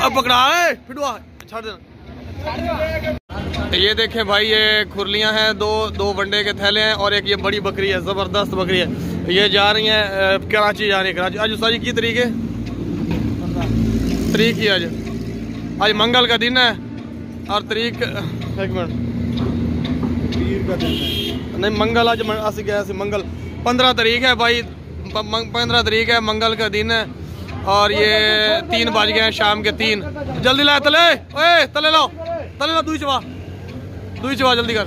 अब पकड़ा है फिटवा छाड़ देना। ये देखें भाई, ये खुरलियां हैं, दो वनडे के थैले हैं और एक ये बड़ी बकरी है, जबरदस्त बकरी है। ये जा रही हैं कराची, जा रही है कराची। आज उस्ताद जी की तरीक है? 3 की। आज मंगल का दिन है और तरीक 1 मिनट नहीं, मंगल आज गया मंगल 15 तारीख है भाई, 15 तारीख है, मंगल का दिन है। और ये 3 बज गए हैं शाम के 3। जल्दी ला तले, ओए तले लो, तले लो, दूई चवा जल्दी कर।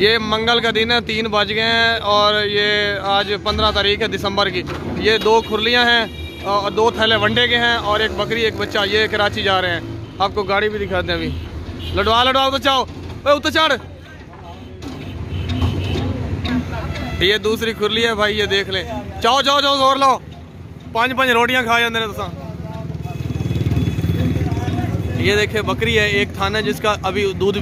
ये मंगल का दिन है, 3 बज गए हैं और ये आज 15 तारीख है दिसंबर की। ये 2 खुरलियां हैं और 2 थैले वनडे के हैं और एक बकरी एक बच्चा। ये कराची जा रहे हैं, आपको गाड़ी भी दिखाते हैं अभी। लड़वा उतर जाओ, उतर चढ़। ये दूसरी खुरली है भाई, ये देख लें। जाओ जोर लो, 5 रोटियां खा जाते हैं। ये देखे बकरी है, एक थाना है जिसका अभी दूध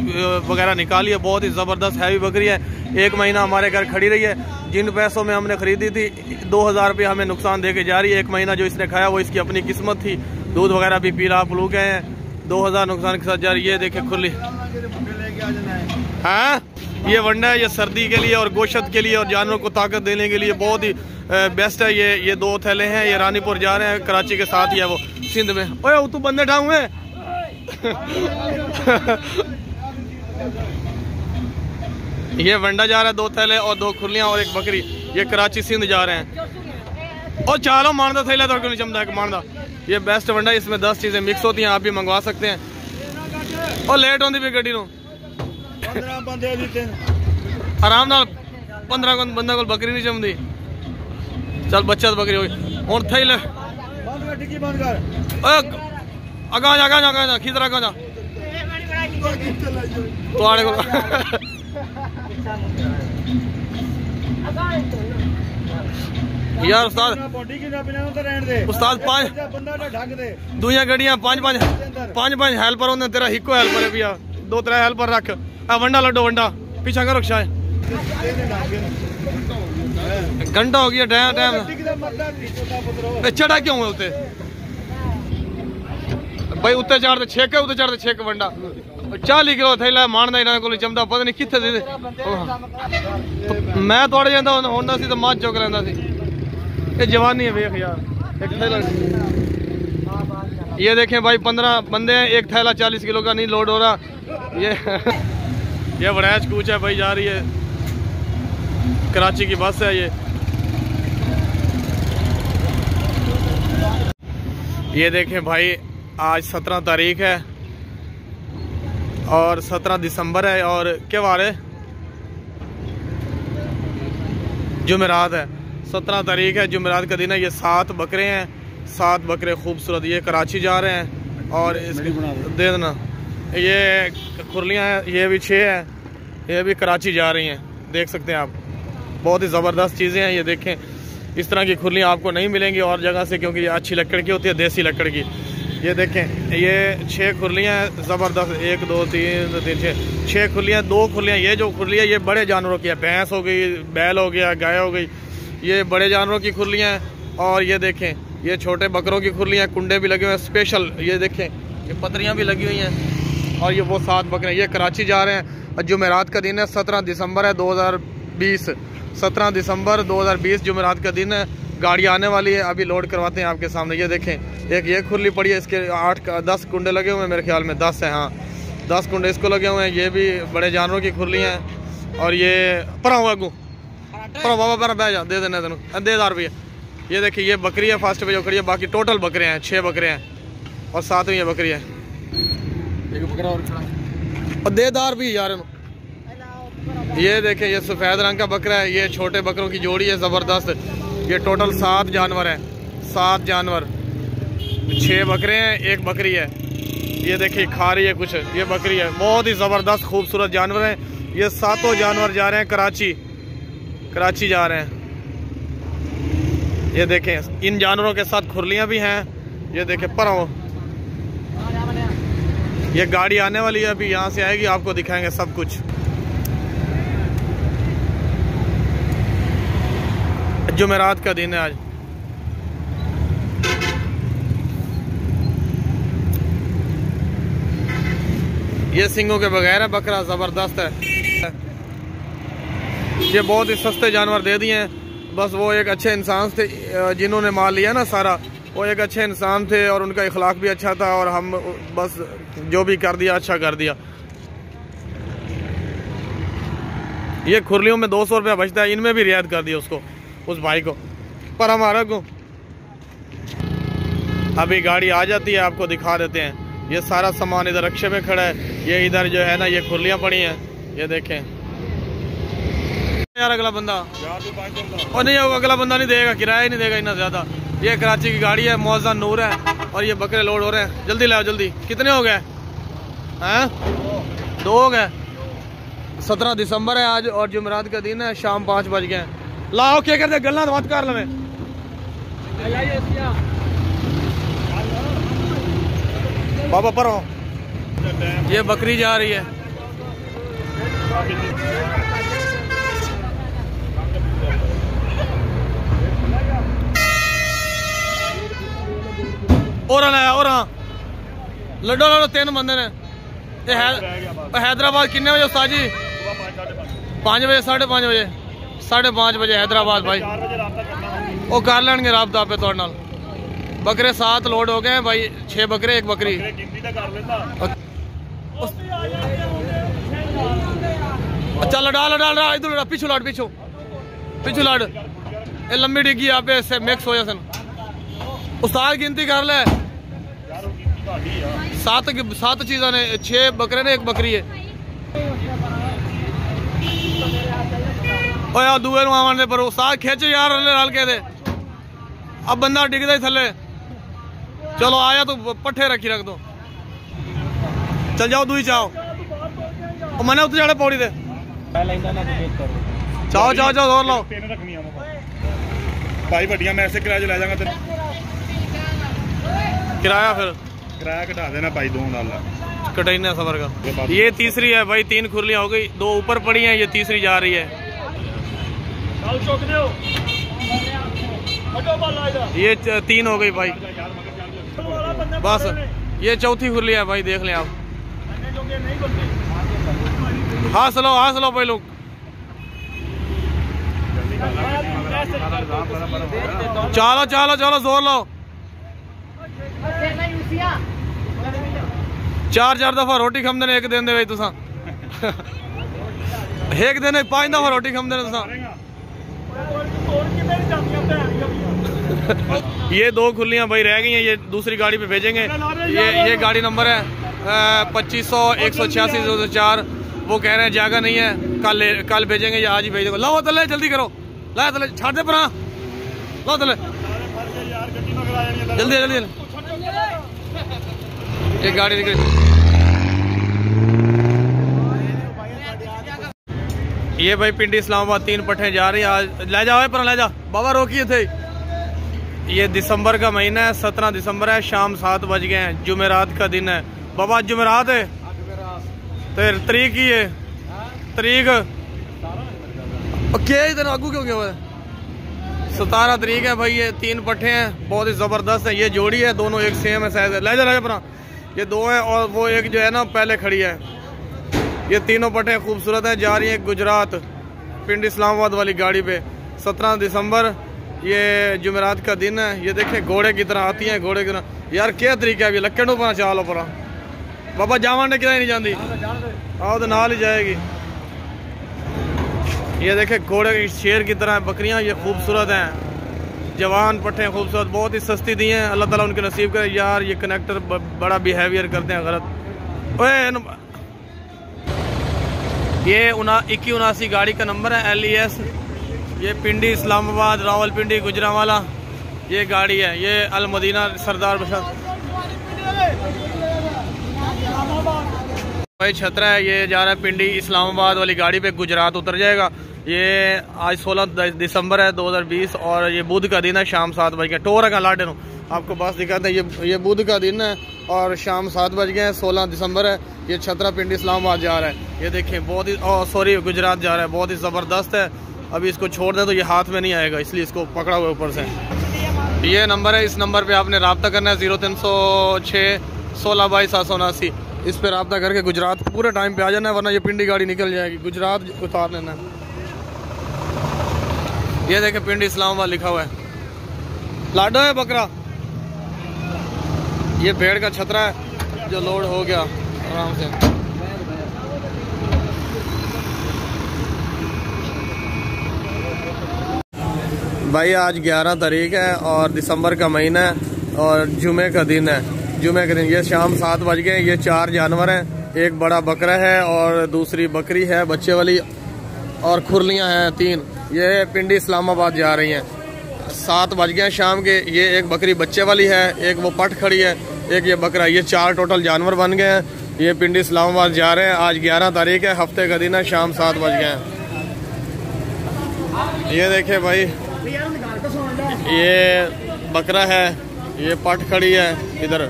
वगैरह निकाली है, बहुत ही ज़बरदस्त हैवी बकरी है। 1 महीना हमारे घर खड़ी रही है। जिन पैसों में हमने खरीदी थी 2000 रुपये हमें नुकसान दे के जा रही है। 1 महीना जो इसने खाया वो इसकी अपनी किस्मत थी। दूध वगैरह भी पलू गए हैं, 2000 नुकसान के साथ जा रही है। ये देखे खुली, हाँ ये वंडा है, ये सर्दी के लिए और गोश्त के लिए और जानवरों को ताकत देने के लिए बहुत ही बेस्ट है। ये 2 थैले हैं, ये रानीपुर जा रहे हैं, कराची के साथ ही है वो सिंध में। ओए तू बंदे ढाऊँ है ये वंडा जा रहा है, 2 थैले और 2 खुरलियां और एक बकरी। ये कराची सिंध जा रहे हैं। और चारों मानदा थैला तो नहीं चमदा है मानदा। ये बेस्ट वंडा, इसमें 10 चीजें मिक्स होती हैं, आप भी मंगवा सकते हैं। और लेट होती भी गड्डी आराम नाल 15 बंदा को बकरी नहीं जमदी। चल बच्चा तो बकरी हो गई हूँ थैले अगा जा खीदरा अगा जा तुआड़े को यार उस्ताद 5 दुइयां गड्डियां 5 हेल्पर होंगे। तेरा हिको हेल्पर है भैया, 2-3 हेल्पर रख। वंडा लड्डो वंडा पीछा करो रक्षा घंटा हो गया टाइम चढ़ा क्यों है उत्ते भाई? उत्ते चढ़ते 6 वंडा 40 किलो थैला मानदा इन्हां कोल जमदा पता नहीं कित्थे दे। मैं तोड़ जांदा होंदा सी तो मां चुक लैंदा सी। ये जवानी है वेख यार। एक थैला ये देखें भाई, 15 बंदे हैं, एक थैला 40 किलो का नहीं लोड हो रहा। ये वड़ैच कूच है भाई, जा रही है कराची की बस है। ये देखें भाई, आज 17 तारीख है और 17 दिसंबर है और क्या वार है? जुमेरात है। 17 तारीख है, जुमेरात का दिन है। ये 7 बकरे हैं, 7 बकरे खूबसूरत। ये कराची जा रहे हैं और इसके दे देना। ये खुरलियाँ हैं, ये भी 6 है, ये भी कराची जा रही हैं। देख सकते हैं आप, बहुत ही ज़बरदस्त चीज़ें हैं। ये देखें, इस तरह की खुरलियाँ आपको नहीं मिलेंगी और जगह से, क्योंकि ये अच्छी लकड़ की होती है, देसी लकड़ की। ये देखें, ये 6 खुरलियाँ हैं ज़बरदस्त। 1 2 3 4 6 खुरलियाँ। 2 खुरलियाँ, ये जो खुरली है ये बड़े जानवरों की है, भैंस हो गई, बैल हो गया, गाय हो गई, ये बड़े जानवरों की खुरलियाँ हैं। और ये देखें, ये छोटे बकरों की खुरलियाँ, कुंडे भी लगे हुए हैं स्पेशल। ये देखें, ये पतरियाँ भी लगी हुई हैं। और ये वो 7 बकरे, ये कराची जा रहे हैं। जुमेरात का दिन है, 17 दिसंबर है 2020। 17 दिसंबर 2020 जुमेरात का दिन है। गाड़ी आने वाली है, अभी लोड करवाते हैं आपके सामने। ये देखें, एक ये खुरली पड़ी है, इसके 10 कुंडे लगे हुए हैं, मेरे ख्याल में 10 है। हाँ 10 कुंडे इसको लगे हुए हैं। ये भी बड़े जानवरों की खुरली हैं। और ये परा हुआ गू परा बाबा पर बह जा, दे देना तेन दे 1000 रुपये। ये देखिए, ये बकरी है फर्स्ट पे जो खड़ी है, बाकी टोटल बकरे हैं 6 बकरे हैं और 7वीं ये बकरी है। और दे 1000 भी यार। ये देखें, ये सफ़ेद रंग का बकरा है, ये छोटे बकरों की जोड़ी है ज़बरदस्त। ये टोटल 7 जानवर हैं, 7 जानवर, 6 बकरे हैं, 1 बकरी है। ये देखिए खा रही है कुछ, ये बकरी है। बहुत ही ज़बरदस्त खूबसूरत जानवर हैं। ये 7 जानवर जा रहे हैं कराची जा रहे हैं। ये देखें, इन जानवरों के साथ खुरलियाँ भी हैं। ये देखें पर ये गाड़ी आने वाली है, अभी यहाँ से आएगी, आपको दिखाएंगे सब कुछ। जुमेरात का दिन है आज। ये सिंगों के बगैर है बकरा, ज़बरदस्त है। ये बहुत ही सस्ते जानवर दे दिए हैं। बस वो एक अच्छे इंसान थे जिन्होंने माल लिया ना सारा, वो एक अच्छे इंसान थे और उनका इखलाक भी अच्छा था, और हम बस जो भी कर दिया अच्छा कर दिया। ये खुरलियों में 200 रुपया बचता है, इनमें भी रियायत कर दिया उसको, उस भाई को। पर हमारा को अभी गाड़ी आ जाती है, आपको दिखा देते हैं। ये सारा सामान इधर रक्शे में खड़ा है, ये इधर जो है ना ये खुरलियाँ पड़ी हैं, ये देखें यार। अगला बंदा और नहीं होगा, अगला बंदा नहीं देगा, किराया ही नहीं देगा इतना ज़्यादा। ये कराची की गाड़ी है, मौजा नूर है, और ये बकरे लोड हो रहे हैं। जल्दी लाओ जल्दी। कितने हो गए हैं? 2 हो गए। 17 दिसंबर है आज और जुमेरात का दिन है, शाम 5 बज गए। लाओ क्या करते गलना तो बात कर लो। बाबा पर हो, ये बकरी जा रही है। और लड्डो लड्डो 3 बंदे ने। हैदराबाद कितने बजे उस्ताद जी? 5 बजे, 5:30 बजे, 5:30 बजे हैदराबाद भाई। वो कर लेंगे राबता पे तोड़ नाल। बकरे 7 लोड हो गए हैं भाई, 6 बकरे 1 बकरी। अच्छा लड़ा इधर पिछू लाड, पिछू लाड। ये लंबी डिग्गी आप पे मिक्स हो जाए। उस्ताद गिनती कर ले। 7 चीज़ा ने, 6 बकरे ने 1 बकरी है। ओ यार दुए आवन पर उस्ताद खिंच यार रल के दे। अब बंदा डिगदा ही थले। चलो आया तो पट्ठे रखी रख दो। चल जाओ दुई चाओ। मैंने उत्ते जाने पौड़ी दे। चाओ जोर लो भाई। बढ़िया मैं ऐसे किराया ले जाऊंगा तेरे। किराया फिर किराया घटा देना भाई, 2 डालर कटैना सफर का। ये तीसरी है भाई, 3 खुरलियां हो गई, 2 ऊपर पड़ी हैं, ये तीसरी जा रही है। ये 3 हो गई भाई, बस ये चौथी खुरली है भाई, देख लें आप। हाँ चलो भाई लोग। चलो जोर लो। 4 दफा रोटी खम देने 1 दिन दे तुसा। 1 दिन 5 दफा रोटी खम देने तुसा। ये 2 खुलियां भाई रह गई हैं, ये दूसरी गाड़ी पे भेजेंगे। ये गाड़ी नंबर है 2500-186-204। वो कह रहे हैं जगह नहीं है, कल भेजेंगे या आज ही भेज देंगे। लाओ तले जल्दी करो, ला तले छाड़ दे परा, लो तले जल्दी। ये गाड़ी निकली। ये भाई पिंडी इस्लामाबाद 3 पट्ठे जा रही है आज। ले जाओ पर ले जा बाबा, रोकिए थे। ये दिसंबर का महीना है, 17 दिसंबर है, शाम 7 बज गए हैं। जुमेरात का दिन है बाबा, जुमेरात है तो तरीक ही है। तरीक क्या इधर आगू क्यों हुआ है? 17 तरीक है भाई। ये 3 पट्ठे हैं, बहुत ही ज़बरदस्त है। ये जोड़ी है, दोनों एक सेम है साइज है। ले जा अपना। ये 2 है और वो एक जो है ना पहले खड़ी है। ये तीनों पट्ठे खूबसूरत है, जा रही है गुजरात पिंड इस्लामाबाद वाली गाड़ी पे। 17 दिसंबर ये जुमेरात का दिन है। ये देखें घोड़े की तरह आती हैं, घोड़े की तरह। यार क्या तरीका है? लक्कड़ पना चालो परा बाबा, जावन ने कितना नहीं जाती। आओ तो नाल ही जाएगी। ये देखें घोड़े की शेर की तरह बकरियां, ये खूबसूरत हैं, जवान पट्ठे खूबसूरत, बहुत ही सस्ती दी हैं। अल्लाह ताला उनके नसीब करे। यार ये कनेक्टर बड़ा बिहेवियर करते हैं गलत। ओए ये 2179 गाड़ी का नंबर है, LES। ये पिंडी इस्लामाबाद रावलपिंडी गुजरांवाला ये गाड़ी है। ये अल मदीना सरदार बशर भाई छतरा है। ये जा रहा है पिंडी इस्लामाबाद वाली गाड़ी पे, गुजरात उतर जाएगा। ये आज 16 दिसंबर है 2020 और ये बुध का दिन है, शाम 7 बज गए। टोर का लाडे आपको बस दिखाते हैं। ये बुध का दिन है और शाम 7 बज गए हैं, 16 दिसंबर है। ये छतरा पिंडी इस्लामाबाद जा रहा है। ये देखें बहुत ही सॉरी गुजरात जा रहा है, बहुत ही ज़बरदस्त है। अभी इसको छोड़ दें तो ये हाथ में नहीं आएगा, इसलिए इसको पकड़ा हुआ ऊपर से। ये नंबर है, इस नंबर पे आपने रब्ता करना है 0306 16 22 779। इस पर रब्ता करके गुजरात पूरे टाइम पे आ जाना है, वरना ये पिंडी गाड़ी निकल जाएगी। गुजरात उतार लेना। ये देखे पिंडी इस्लामाबाद लिखा हुआ है। लाडो है बकरा। ये भेड़ का छतरा है जो लोड हो गया आराम से। भाई आज 11 तारीख है और दिसंबर का महीना है और जुमे का दिन है। जुमे के दिन ये शाम 7 बज गए। ये 4 जानवर हैं, एक बड़ा बकरा है और दूसरी बकरी है बच्चे वाली, और खुरलियां हैं 3। ये पिंडी इस्लामाबाद जा रही हैं। 7 बज गए शाम के। ये एक बकरी बच्चे वाली है, एक वो पट खड़ी है, एक ये बकरा। ये 4 टोटल जानवर बन गए हैं। ये पिंडी इस्लामाबाद जा रहे हैं। आज 11 तारीख है, हफ्ते का दिन है, शाम 7 बज गए हैं। ये देखे भाई, ये बकरा है, ये पट खड़ी है इधर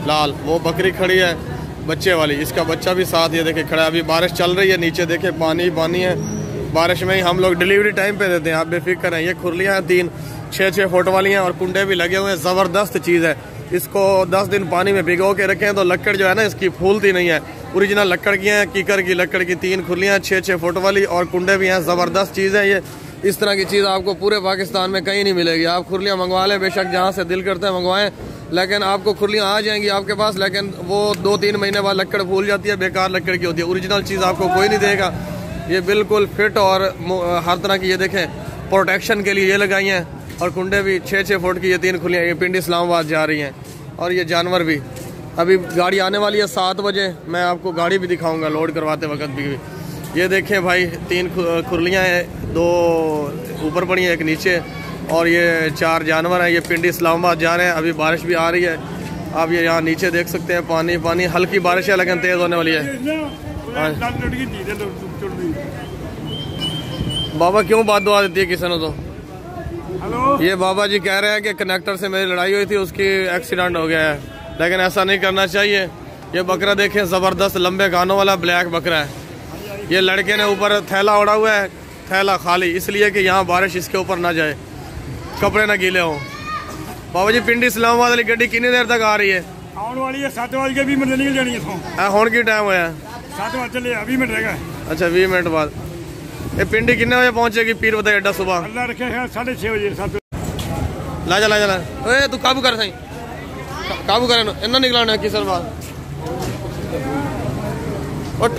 लाल, वो बकरी खड़ी है बच्चे वाली, इसका बच्चा भी साथ ये देखे खड़ा है। अभी बारिश चल रही है, नीचे देखे पानी पानी है। बारिश में ही हम लोग डिलीवरी टाइम पे देते हैं, आप बेफिक्र हैं। ये खुरलियाँ हैं 3 6-6 फुट वाली हैं और कुंडे भी लगे हुए हैं। ज़बरदस्त चीज़ है। इसको 10 दिन पानी में भिगो के रखें तो लकड़ जो है ना इसकी फूलती नहीं है। ओरिजिनल लकड़ की है, कीकर की लकड़ की 3 खुरलियाँ 6-6 फुट वाली और कुंडे भी हैं। ज़बरदस्त चीज़ है ये। इस तरह की चीज़ आपको पूरे पाकिस्तान में कहीं नहीं मिलेगी। आप खुरलियाँ मंगवा लें, बेशक जहाँ से दिल करते हैं मंगवाएं, लेकिन आपको खुरलियाँ आ जाएंगी आपके पास, लेकिन वो 2-3 महीने बाद लकड़ फूल जाती है, बेकार लकड़ की होती है। ओरिजिनल चीज़ आपको कोई नहीं देगा। ये बिल्कुल फिट और हर तरह की, ये देखें प्रोटेक्शन के लिए ये लगाई हैं और कुंडे भी 6-6 फुट की। ये 3 खुलियाँ ये पिंडी इस्लामाबाद जा रही हैं। और ये जानवर भी अभी गाड़ी आने वाली है 7 बजे, मैं आपको गाड़ी भी दिखाऊंगा लोड करवाते वक्त भी। ये देखें भाई 3 खुरलियाँ हैं, 2 ऊपर पड़ी हैं, एक नीचे, और ये 4 जानवर हैं। ये पिंडी इस्लामाबाद जा रहे हैं। अभी बारिश भी आ रही है, आप ये यहाँ नीचे देख सकते हैं, पानी पानी। हल्की बारिश है लेकिन तेज़ होने वाली है। बाबा क्यों बात दुआ देती है किसी ने? तो हेलो, ये बाबा जी कह रहे हैं कि कनेक्टर से मेरी लड़ाई हुई थी, उसकी एक्सीडेंट हो गया है, लेकिन ऐसा नहीं करना चाहिए। ये बकरा देखें, ज़बरदस्त लंबे कानों वाला ब्लैक बकरा है। ये लड़के ने ऊपर थैला ओढ़ा हुआ है, थैला खाली, इसलिए कि यहाँ बारिश इसके ऊपर ना जाए, कपड़े ना गीले हों। बाबा जी पिंडी इस्लामाबाद वाली गड्डी कितनी देर तक आ रही है? आने वाली है 7 बज के 20 मिनट निकल जानी है। हुण की टाइम होया? 7 बज चले 20 मिनट रहेगा। अच्छा 20 मिनट बाद। ये पिंडी कितने बजे पहुंचेगी पीर बता अड्डा सुबह? अल्लाह रखे 6:30 बजे। 7 ला जा ला जा। ओए तू काबू कर सही, काबू कर इन्ना निकलाना है किसर बात। और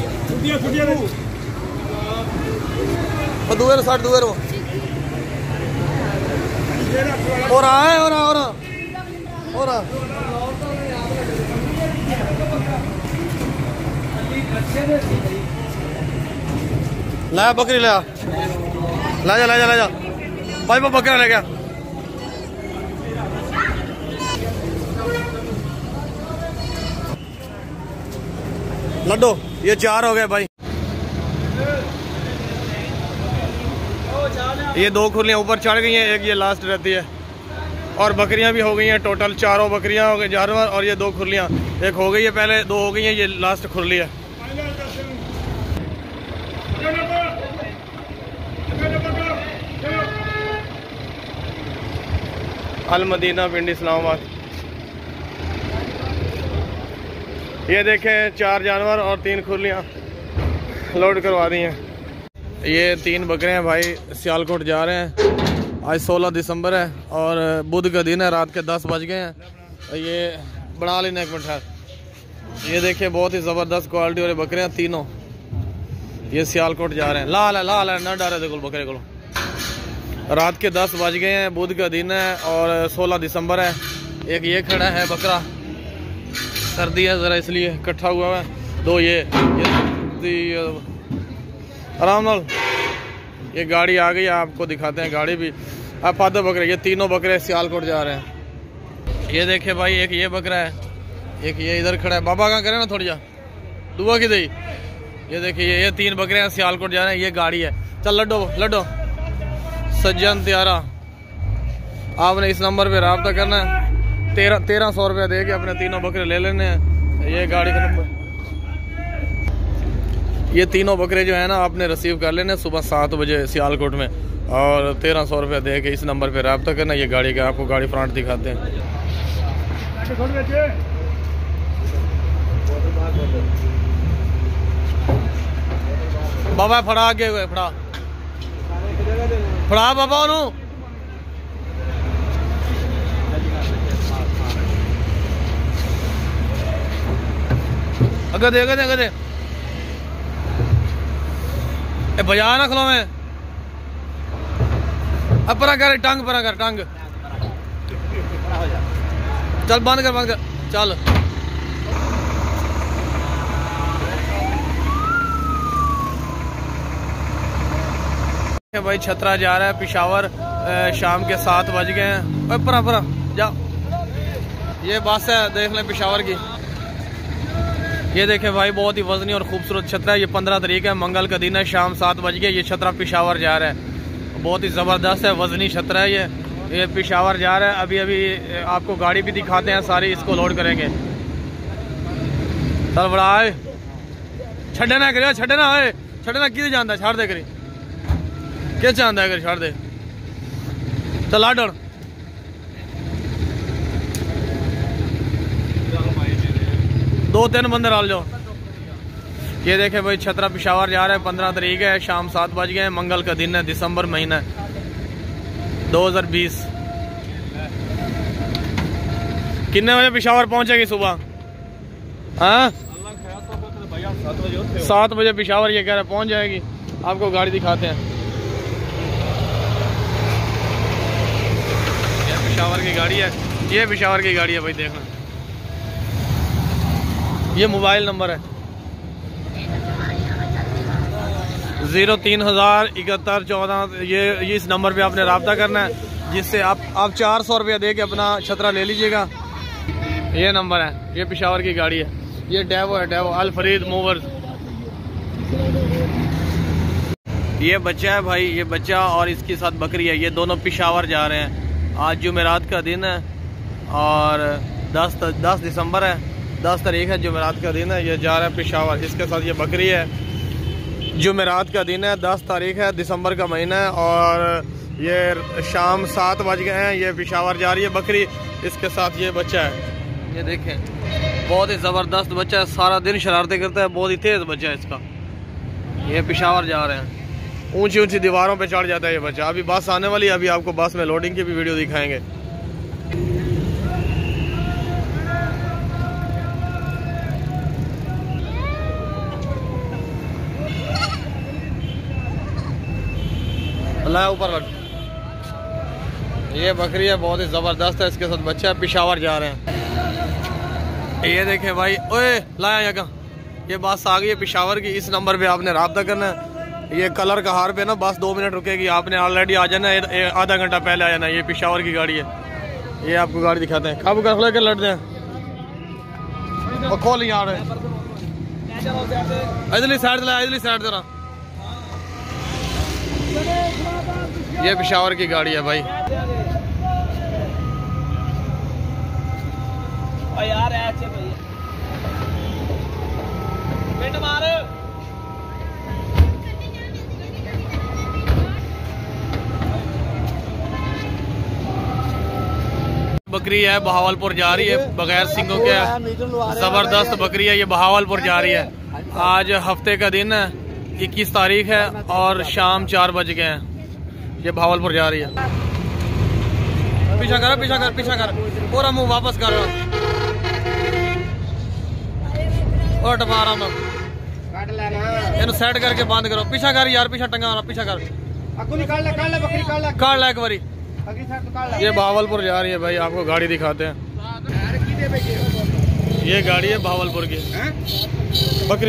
दुएर 60 दुएर और आ है और लाया बकरी लाया, ला जा भाई वो बकरा ले गया। लड्डू ये 4 हो गए भाई। ये 2 खुरलियाँ ऊपर चढ़ गई हैं, एक ये लास्ट रहती है, और बकरियां भी हो गई हैं। टोटल 4 बकरियां हो गई जानवर, और ये 2 खुरलियाँ, एक हो गई है पहले, 2 हो गई हैं, ये लास्ट खुरली है। अल मदीना पिंडी इस्लामाबाद। ये देखें 4 जानवर और 3 खुरलियाँ लोड करवा दी हैं। ये 3 बकरे हैं भाई, सियालकोट जा रहे हैं। आज 16 दिसंबर है और बुध का दिन है, रात के 10 बज गए हैं। ये बना लेना 1 मिनट। ये देखें बहुत ही ज़बरदस्त क्वालिटी वाले बकरे हैं तीनों। ये सियालकोट जा रहे हैं। लाल है ना डरे देखो बकरे को। रात के 10 बज गए हैं, बुध का दिन है और 16 दिसंबर है। एक ये खड़ा है बकरा, सर्दी है ज़रा इसलिए इकट्ठा हुआ है। 2 ये आराम नाल। ये गाड़ी आ गई, आपको दिखाते हैं गाड़ी भी। आप आधे बकरे, ये तीनों बकरे सियालकोट जा रहे हैं। ये देखे भाई, एक ये बकरा है, एक ये इधर खड़ा है। बाबा कहाँ करे ना थोड़ी जा दुआ की दई। ये देखिए ये 3 बकरे हैं सियालकोट जा रहे हैं। ये गाड़ी है। चल लड्डो सज्जन त्यारा, आपने इस नंबर पे रब्ता करना है। 1300 रुपया दे के अपने तीनों बकरे ले लेने हैं। ये गाड़ी का नंबर, ये तीनों बकरे जो है ना आपने रिसीव कर लेने सुबह 7 बजे सियालकोट में, और 1300 रुपया दे के इस नंबर पे रब्ता करना। ये गाड़ी का आपको गाड़ी फ्रंट दिखाते हैं। बाबा फड़ा आगे हुए फड़ा फड़ा बाबा ओनू अगर दे ए बजा ना खलो में अपरा कर टंग परा कर टंग चल बंद कर चल भाई छतरा जा रहा है पिशावर शाम के 7 बज गए हैं। परा जा ये बस है देख लें पिशावर की। ये देखें भाई बहुत ही वजनी और खूबसूरत छतरा है। ये 15 तारीख है मंगल का दिन है शाम 7 बज गए। ये छतरा पिशावर जा रहा है बहुत ही ज़बरदस्त है वजनी छतरा है ये पिशावर जा रहा है। अभी आपको गाड़ी भी दिखाते हैं सारी इसको लोड करेंगे। चल बड़ा आए छड़ना करे छड़ना कि जाना छाड़ दे करी क्या चाहता है अगर छाड़ दे चल आ डर 2-3 बंदे डाल जाओ। ये देखे भाई छतरा पिशावर जा रहा है 15 तारीख है शाम 7 बज गए मंगल का दिन है दिसंबर महीना 2020। कितने बजे पिशावर पहुंचेगी सुबह? हाँ 7 बजे पिशावर ये कह रहे पहुंच जाएगी। आपको गाड़ी दिखाते हैं। ये पिशावर की गाड़ी है ये पिशावर की गाड़ी है भाई देखना। ये मोबाइल नंबर है 03,07114। ये इस नंबर पे आपने रब्ता करना है जिससे आप 400 रुपया दे के अपना छतरा ले लीजिएगा। ये नंबर है ये पिशावर की गाड़ी है। ये डेवो है डेवो अल फरीद मूवर्स। ये बच्चा है भाई ये बच्चा और इसके साथ बकरी है। ये दोनों पिशावर जा रहे हैं। आज जुमेरात का दिन है और 10 दिसंबर है 10 तारीख है जुमेरात का दिन है। ये जा रहा है पिशावर इसके साथ ये बकरी है। जुमेरात का दिन है 10 तारीख है दिसंबर का महीना है और ये शाम 7 बज गए हैं। ये पिशावर जा रही है बकरी इसके साथ ये बच्चा है। ये देखें बहुत ही ज़बरदस्त बच्चा है सारा दिन शरारतें करता है बहुत ही तेज़ बच्चा है इसका। ये पिशावर जा रहे हैं ऊंची ऊंची दीवारों पे चढ़ जाता है ये बच्चा। अभी बस आने वाली है अभी आपको बस में लोडिंग की भी वीडियो दिखाएंगे। अल्लाह ऊपर रख। ये बकरी है बहुत ही ज़बरदस्त है इसके साथ बच्चा है पिशावर जा रहे हैं। ये देखें भाई ओए लाया यहाँ ये बस आ गई है पिशावर की। इस नंबर पे आपने रब्ता करना है। ये कलर का हार पे ना बस 2 मिनट रुकेगी। आपने ऑलरेडी आ जाना है आधा घंटा पहले आ जाना। ये पिशावर की गाड़ी है। ये आपको गाड़ी दिखाते हैं काबू कर लेकर लड़ दें और खोल यहाँ इधरली साइड इधरली साइड जरा। ये पिशावर की गाड़ी है भाई। यार ऐसे मार बकरी है बहावलपुर जा रही है बगैर सिंगों के जबरदस्त बकरी है। ये बहावलपुर जा रही है। आज हफ्ते का दिन है 21 तारीख है और शाम 4 बज गए हैं। ये बहावलपुर जा रही है। पीछा कर पूरा मुंह वापस कर और टपा रहा हूँ इन सेट करके बंद करो। पीछा कर यार पीछा टंगा पीछा कर काट ला एक बारी। ये बहावलपुर जा रही है भाई आपको गाड़ी दिखाते हैं। ये गाड़ी है बहावलपुर की बकरी।